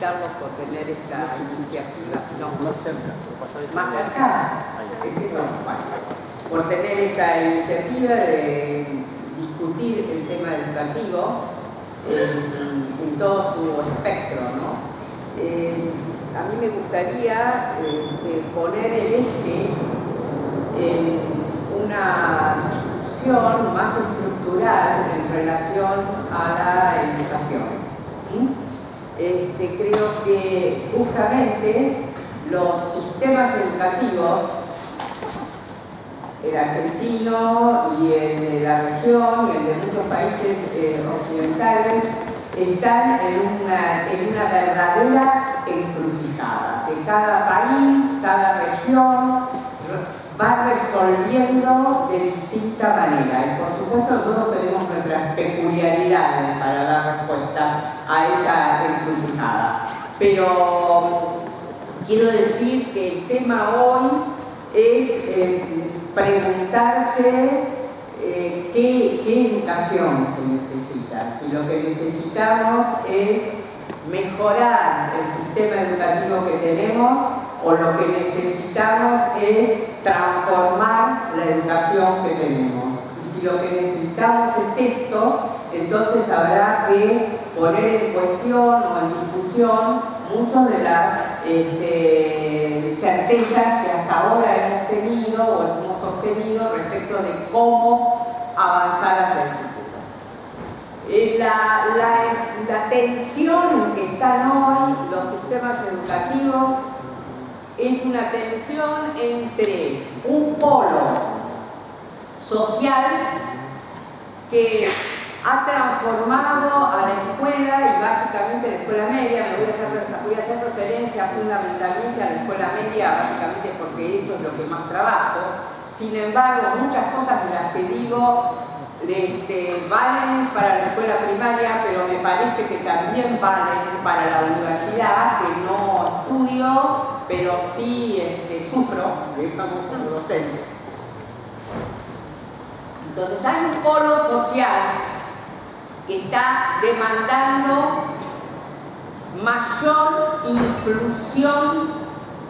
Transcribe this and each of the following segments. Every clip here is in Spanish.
felicitarlos por tener esta iniciativa. No, más cerca. ¿Más cerca? ¿Es eso? Bueno, por tener esta iniciativa de discutir el tema educativo en todo su espectro, ¿no? A mí me gustaría poner el eje en una discusión más estructural en relación a la educación. Creo que justamente los sistemas educativos, el argentino y el de la región y el de muchos países occidentales, están en una verdadera encrucijada, que cada país, cada región va resolviendo de distinta manera. Y por supuesto todos tenemos nuestras peculiaridades para dar respuesta a esa encrucijada. Pero quiero decir que el tema hoy es preguntarse qué educación se necesita. Si lo que necesitamos es mejorar el sistema educativo que tenemos o lo que necesitamos es transformar la educación que tenemos. Y si lo que necesitamos es esto, entonces habrá que poner en cuestión o en discusión muchas de las certezas que hasta ahora hemos tenido o hemos sostenido respecto de cómo avanzar hacia el futuro. La tensión en que están hoy los sistemas educativos es una tensión entre un polo social que ha transformado a la escuela, y básicamente la escuela media, voy a hacer referencia fundamentalmente a la escuela media, básicamente porque eso es lo que más trabajo. Sin embargo, muchas cosas de las que digo valen para la escuela primaria, pero me parece que también valen para la universidad, que no estudio, pero sí sufro, digamos, como docente. Entonces hay un polo social que está demandando mayor inclusión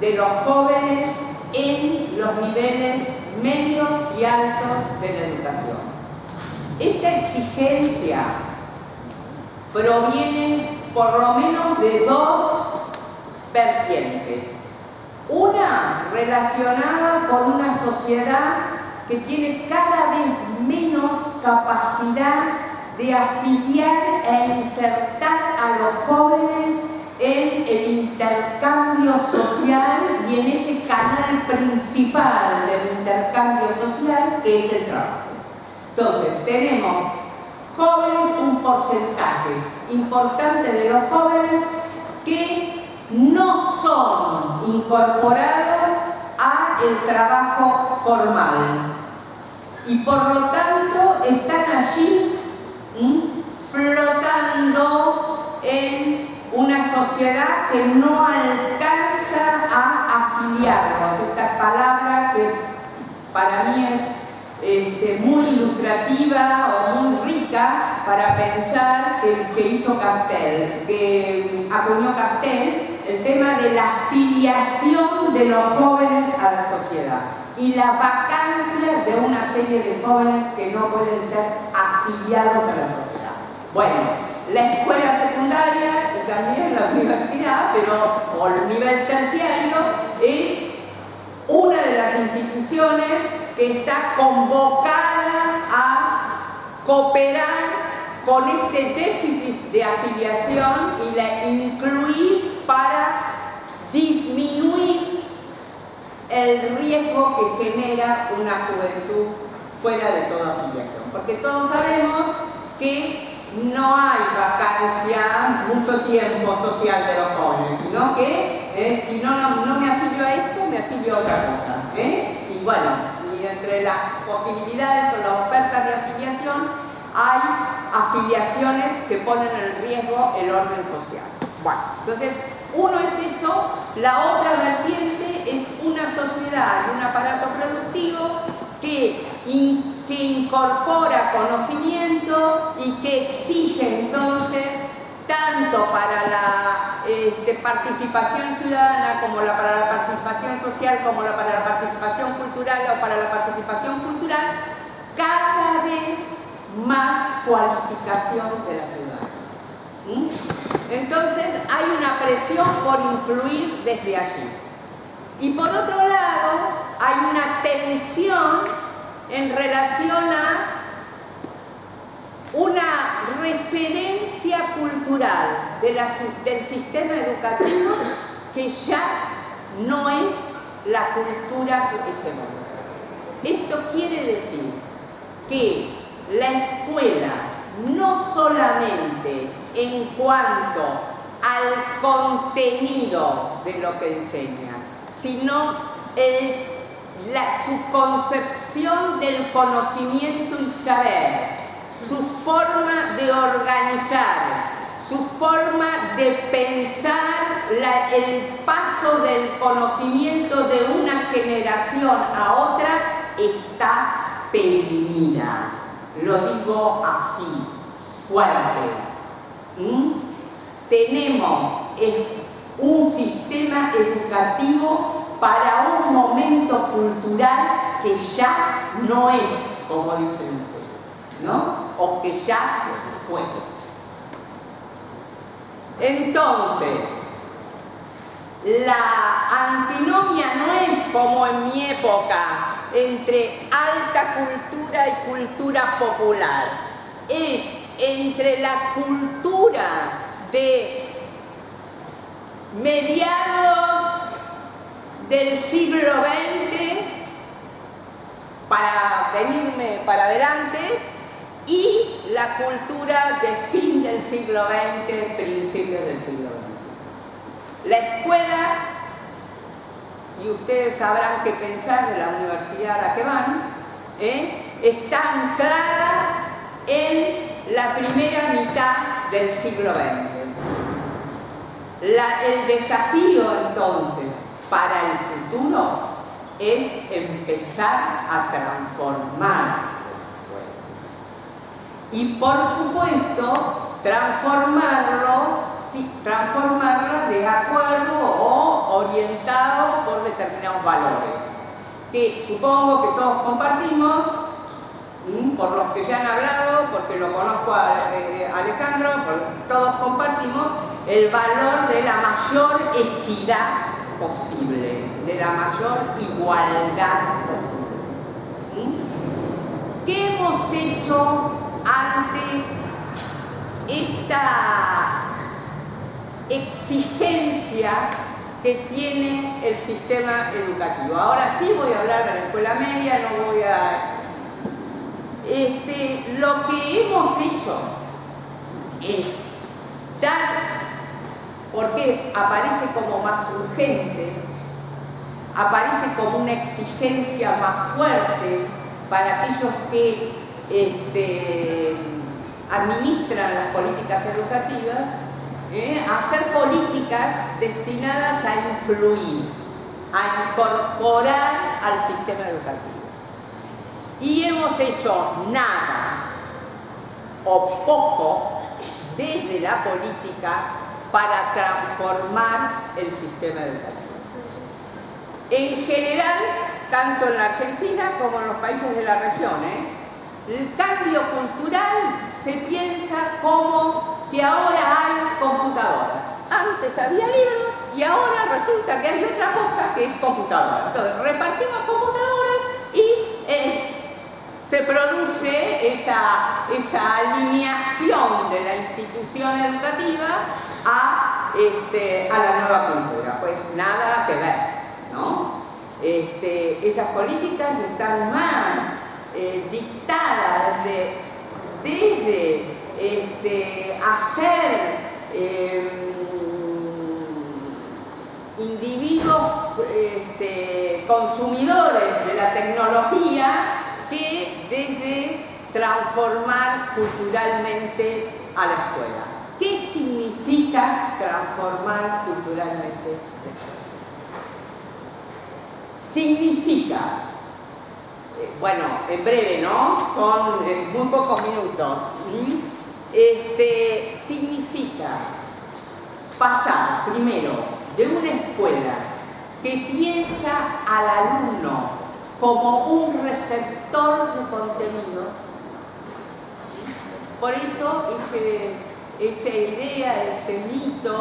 de los jóvenes en los niveles medios y altos de la educación. Esta exigencia proviene por lo menos de dos vertientes. Una relacionada con una sociedad que tiene cada vez menos capacidad de afiliar e insertar a los jóvenes en el intercambio social y en ese canal principal del intercambio social que es el trabajo. Entonces, tenemos jóvenes, un porcentaje importante de los jóvenes que no son incorporados al trabajo formal y por lo tanto están allí flotando en una sociedad que no alcanza a afiliarlos. Esta palabra que para mí es muy ilustrativa o muy rica para pensar que hizo Castel, que acuñó Castel, el tema de la afiliación de los jóvenes a la sociedad y la vacancia de una serie de jóvenes que no pueden ser afiliados a la sociedad. Bueno, la escuela secundaria y también la universidad, pero o el nivel terciario, es una de las instituciones que está convocada a cooperar con este déficit de afiliación y la incluir para disminuir el riesgo que genera una juventud fuera de toda afiliación. Porque todos sabemos que no hay vacancia mucho tiempo social de los jóvenes, sino que si no me afilio a esto, me afilio a otra cosa. Y bueno, y entre las posibilidades o las ofertas de afiliación hay afiliaciones que ponen en riesgo el orden social. Bueno, entonces uno es eso, la otra vertiente es una sociedad y un aparato productivo que incorpora conocimiento y que exige entonces tanto para la participación ciudadana, como para la participación social, como para la participación cultural o para la participación cultural, cada vez más cualificación de la ciudad. Entonces hay una presión por incluir desde allí. Y por otro lado, hay una tensión en relación a una referencia cultural del sistema educativo que ya no es la cultura hegemónica. Esto quiere decir que la escuela no solamente en cuanto al contenido de lo que enseña, sino su concepción del conocimiento y saber, su forma de organizar, su forma de pensar el paso del conocimiento de una generación a otra está perimida. Lo digo así, fuerte. Tenemos un sistema educativo para un momento cultural que ya no es, como dicen ustedes, ¿no? O que ya fue. Entonces, la antinomia no es como en mi época entre alta cultura y cultura popular, es entre la cultura de mediados del siglo XX, para venirme para adelante, y la cultura de fin del siglo XX, principios del siglo XX. La escuela, y ustedes sabrán qué pensar de la universidad a la que van, está anclada en la primera mitad del siglo XX. El desafío entonces para el futuro es empezar a transformar. Y por supuesto, transformarla de acuerdo o orientado por determinados valores, que supongo que todos compartimos, por los que ya han hablado, porque lo conozco a Alejandro, todos compartimos el valor de la mayor equidad posible, de la mayor igualdad posible. ¿Qué hemos hecho ante esta exigencia que tiene el sistema educativo? Ahora sí voy a hablar de la escuela media, no voy a... lo que hemos hecho es dar, porque aparece como más urgente, aparece como una exigencia más fuerte para aquellos que administran las políticas educativas, hacer políticas destinadas a incluir, a incorporar al sistema educativo. Y hemos hecho nada o poco desde la política para transformar el sistema educativo. En general, tanto en la Argentina como en los países de la región, el cambio cultural se piensa como que ahora hay computadoras. Antes había libros y ahora resulta que hay otra cosa que es computadora. Entonces repartimos computadoras y se produce esa alineación de la institución educativa a la nueva cultura. Pues nada que ver, ¿no? Esas políticas están más dictadas desde hacer individuos consumidores de la tecnología que desde transformar culturalmente a la escuela. ¿Qué significa transformar culturalmente la escuela? Significa, bueno, en breve, ¿no? Son muy pocos minutos. Significa pasar primero de una escuela que piensa al alumno como un receptor de contenidos. Por eso esa idea, ese mito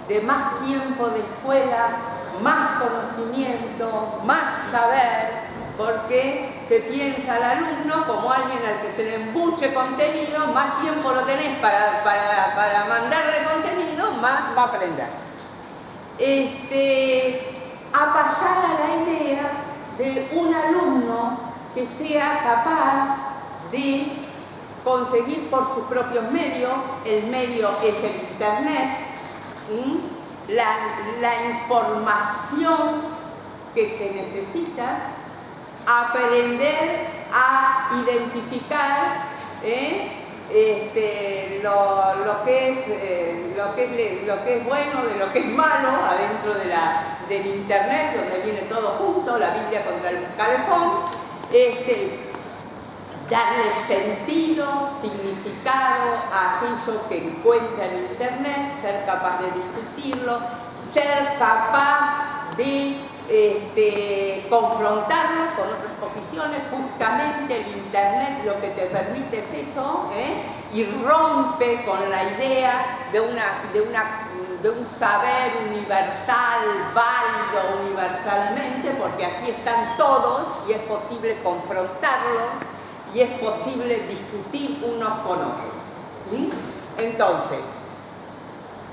de más tiempo de escuela, más conocimiento, más saber, porque se piensa al alumno como alguien al que se le embuche contenido, más tiempo lo tenés para mandarle contenido, más va a aprender. A pasar a la idea de un alumno que sea capaz de conseguir por sus propios medios, el medio es el internet, la información que se necesita, aprender a identificar lo que es bueno de lo que es malo adentro del internet, donde viene todo junto, la Biblia contra el calefón, darle sentido, significado a aquello que encuentra en internet, ser capaz de discutirlo, ser capaz de confrontarlo con otras posiciones. Justamente el internet lo que te permite es eso, y rompe con la idea de un saber universal, válido universalmente, porque aquí están todos y es posible confrontarlos y es posible discutir unos con otros. Entonces,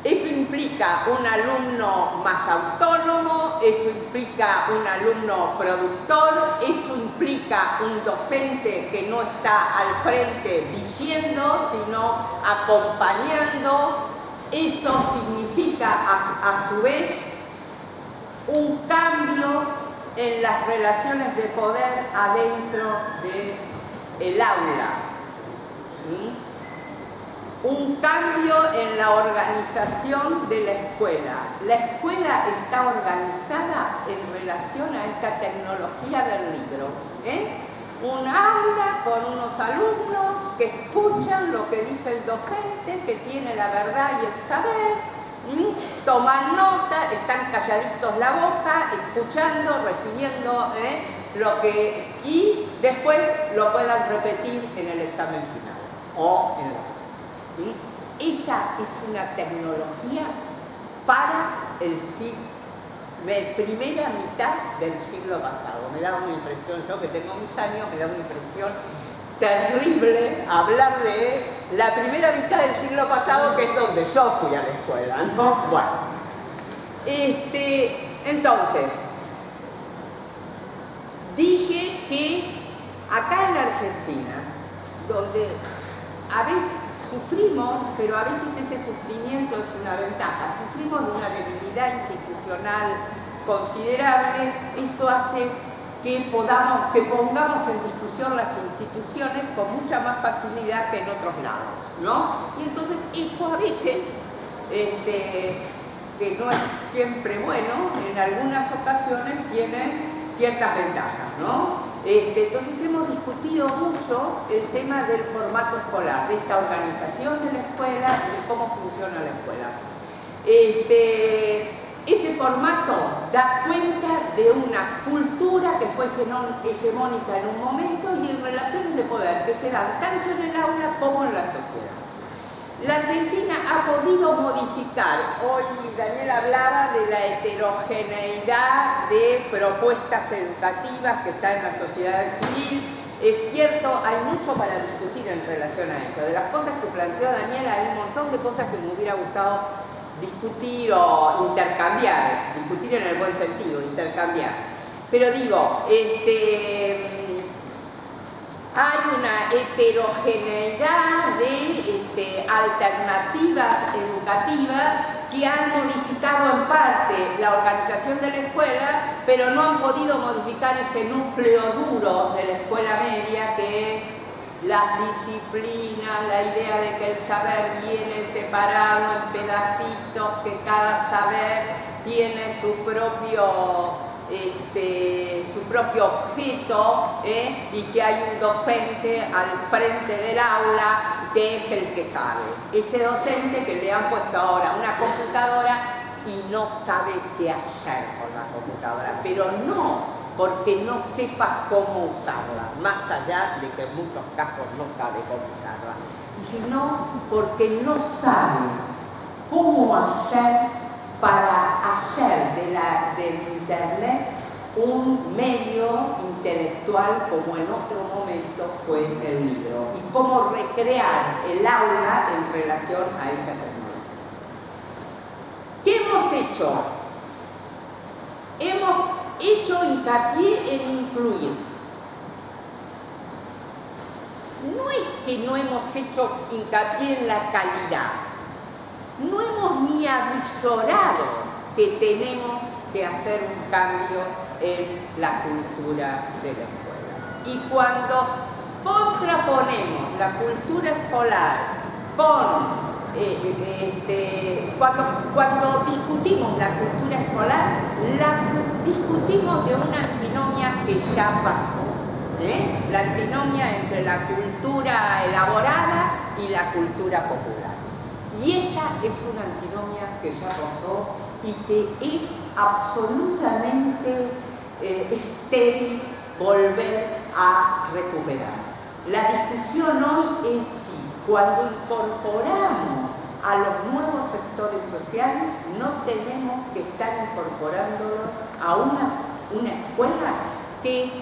eso implica un alumno más autónomo, eso implica un alumno productor, eso implica un docente que no está al frente diciendo, sino acompañando. Eso significa a su vez un cambio en las relaciones de poder adentro del aula. Un cambio en la organización de la escuela. La escuela está organizada en relación a esta tecnología del libro. Un aula con unos alumnos que escuchan lo que dice el docente, que tiene la verdad y el saber, toman nota, están calladitos la boca, escuchando, recibiendo y después lo puedan repetir en el examen final o en la... Esa es una tecnología para primera mitad del siglo pasado. Me da una impresión, yo que tengo mis años, me da una impresión terrible hablar de la primera mitad del siglo pasado, que es donde yo fui a la escuela, ¿no? Bueno, entonces, dije que acá en la Argentina, donde a veces sufrimos, pero a veces ese sufrimiento es una ventaja, sufrimos de una debilidad institucional considerable, eso hace que pongamos en discusión las instituciones con mucha más facilidad que en otros lados, ¿no? Y entonces eso a veces, que no es siempre bueno, en algunas ocasiones tiene ciertas ventajas, ¿no? Entonces hemos discutido mucho el tema del formato escolar, de esta organización de la escuela y de cómo funciona la escuela. Ese formato da cuenta de una cultura que fue hegemónica en un momento y en relaciones de poder que se dan tanto en el aula como en la sociedad. La Argentina ha podido modificar, hoy Daniel hablaba de la heterogeneidad de propuestas educativas que está en la sociedad civil. Es cierto, hay mucho para discutir en relación a eso. De las cosas que planteó Daniel hay un montón de cosas que me hubiera gustado discutir o intercambiar, discutir en el buen sentido, intercambiar. Pero digo, hay una heterogeneidad de alternativas educativas que han modificado en parte la organización de la escuela, pero no han podido modificar ese núcleo duro de la escuela media, que es las disciplinas, la idea de que el saber viene separado en pedacitos, que cada saber tiene su propio objeto, y que hay un docente al frente del aula que es el que sabe. Ese docente que le han puesto ahora una computadora y no sabe qué hacer con la computadora, pero no porque no sepa cómo usarla, más allá de que en muchos casos no sabe cómo usarla, sino porque no sabe cómo hacer para hacer del Internet un medio intelectual como en otro momento fue el libro, y cómo recrear el aula en relación a esa tecnología. ¿Qué hemos hecho? Hemos hecho hincapié en incluir. No es que no hemos hecho hincapié en la calidad, no hemos ni avisorado que tenemos que hacer un cambio en la cultura de la escuela. Y cuando contraponemos la cultura escolar con cuando discutimos la cultura escolar, la discutimos de una antinomia que ya pasó, la antinomia entre la cultura elaborada y la cultura popular. Y esa es una antinomia que ya pasó y que es absolutamente estéril volver a recuperar. La discusión hoy es si cuando incorporamos a los nuevos sectores sociales no tenemos que estar incorporándolos a una escuela que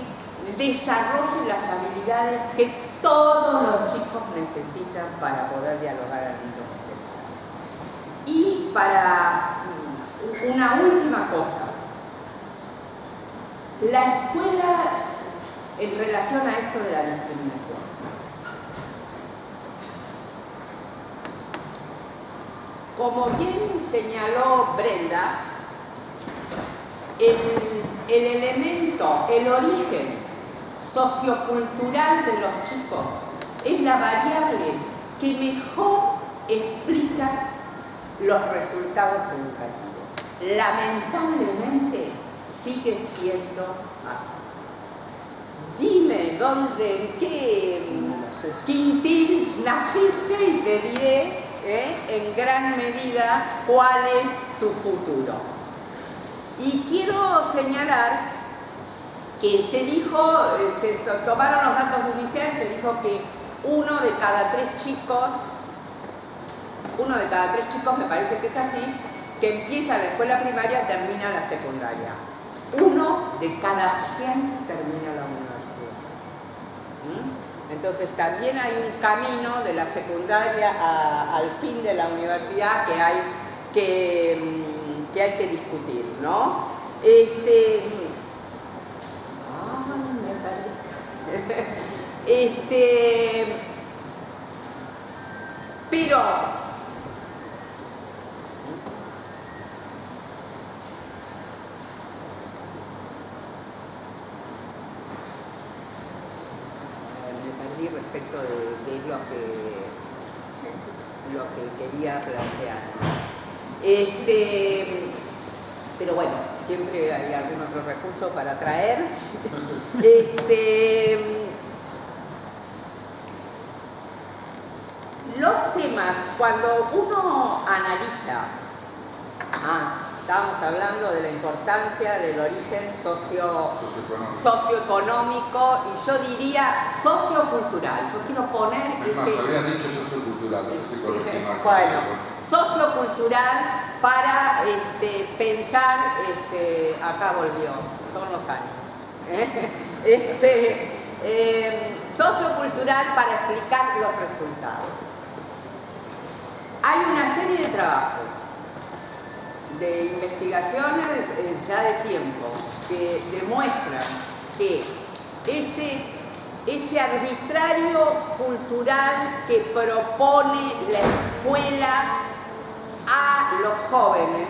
desarrolle las habilidades que todos los chicos necesitan para poder dialogar al mundo. Y para una última cosa, la escuela en relación a esto de la discriminación. Como bien señaló Brenda, el elemento, el origen sociocultural de los chicos es la variable que mejor explica los resultados educativos. Lamentablemente sigue siendo así. Dime dónde, en qué quintil naciste y te diré en gran medida cuál es tu futuro. Y quiero señalar que se dijo, se tomaron los datos de UNICEF, se dijo que uno de cada tres chicos, me parece que es así, que empieza la escuela primaria termina la secundaria. Uno de cada 100 termina la universidad. Entonces también hay un camino de la secundaria al fin de la universidad que hay que discutir, ¿no? Pero respecto de qué es lo que quería plantear. Pero bueno, siempre hay algún otro recurso para traer. Los temas, cuando uno analiza, estábamos hablando de la importancia del origen socioeconómico y yo diría sociocultural. Yo quiero poner habías dicho sociocultural. Bueno, sociocultural para pensar, acá volvió, son los años. Sociocultural para explicar los resultados. Hay una serie de trabajos de investigaciones ya de tiempo que demuestran que ese arbitrario cultural que propone la escuela a los jóvenes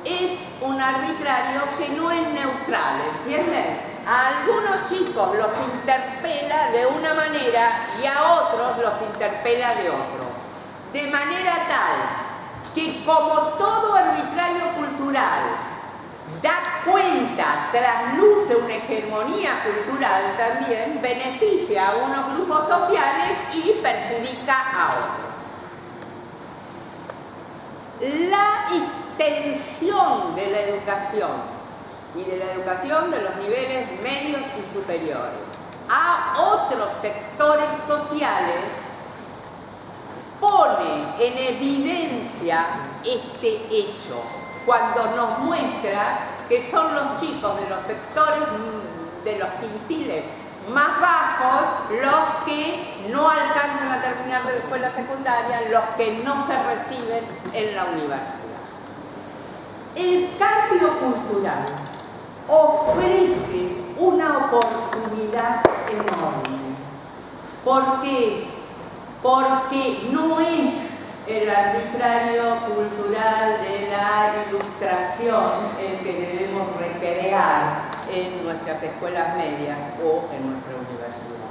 es un arbitrario que no es neutral, ¿entienden? A algunos chicos los interpela de una manera y a otros los interpela de otro. De manera tal que como todo arbitrario cultural da cuenta, trasluce una hegemonía cultural también, beneficia a unos grupos sociales y perjudica a otros. La extensión de la educación y de la educación de los niveles medios y superiores a otros sectores sociales pone en evidencia este hecho cuando nos muestra que son los chicos de los sectores de los quintiles más bajos los que no alcanzan a terminar de la escuela secundaria, los que no se reciben en la universidad. El cambio cultural ofrece una oportunidad enorme. ¿Por qué? Porque no es el arbitrario cultural de la ilustración el que debemos recrear en nuestras escuelas medias o en nuestra universidad.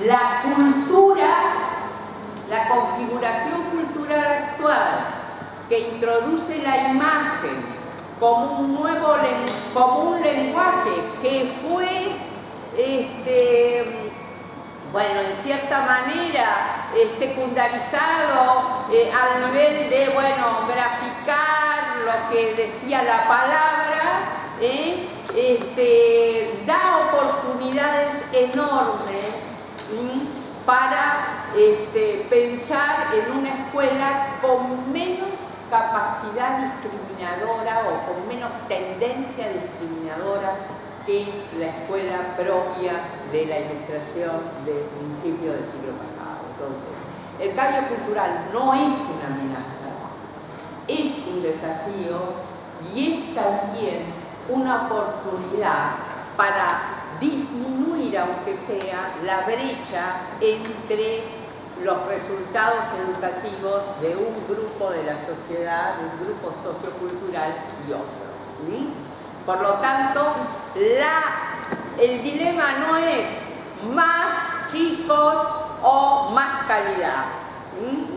La cultura, la configuración cultural actual que introduce la imagen como un lenguaje que fue bueno, en cierta manera secundarizado al nivel de, bueno, graficar lo que decía la palabra, da oportunidades enormes para pensar en una escuela con menos capacidad discriminadora o con menos tendencia discriminadora que la escuela propia de la ilustración del principio del siglo pasado. Entonces, el cambio cultural no es una amenaza, es un desafío y es también una oportunidad para disminuir, aunque sea, la brecha entre los resultados educativos de un grupo de la sociedad, de un grupo sociocultural y otro. ¿Sí? Por lo tanto, el dilema no es más chicos o más calidad.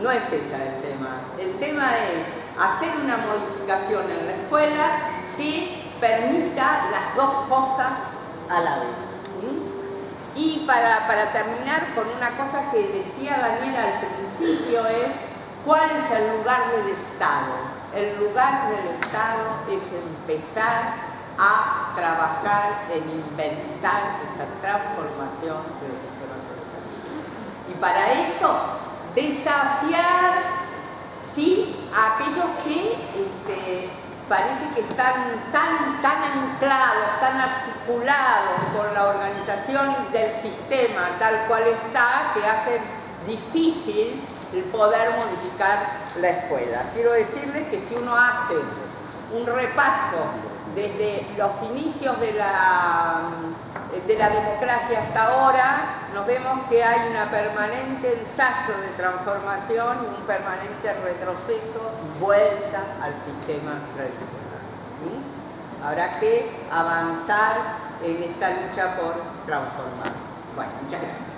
No es ese el tema. El tema es hacer una modificación en la escuela que permita las dos cosas a la vez. Y para terminar con una cosa que decía Daniel al principio es ¿cuál es el lugar del Estado? El lugar del Estado es empezar a trabajar en inventar esta transformación de los sistemas educativos. Y para esto, desafiar, sí, a aquellos que parece que están tan anclados, tan articulados con la organización del sistema tal cual está, que hacen difícil el poder modificar la escuela. Quiero decirles que si uno hace un repaso desde los inicios de la democracia hasta ahora, nos vemos que hay un permanente ensayo de transformación y un permanente retroceso y vuelta al sistema tradicional. ¿Sí? Habrá que avanzar en esta lucha por transformar. Bueno, muchas gracias.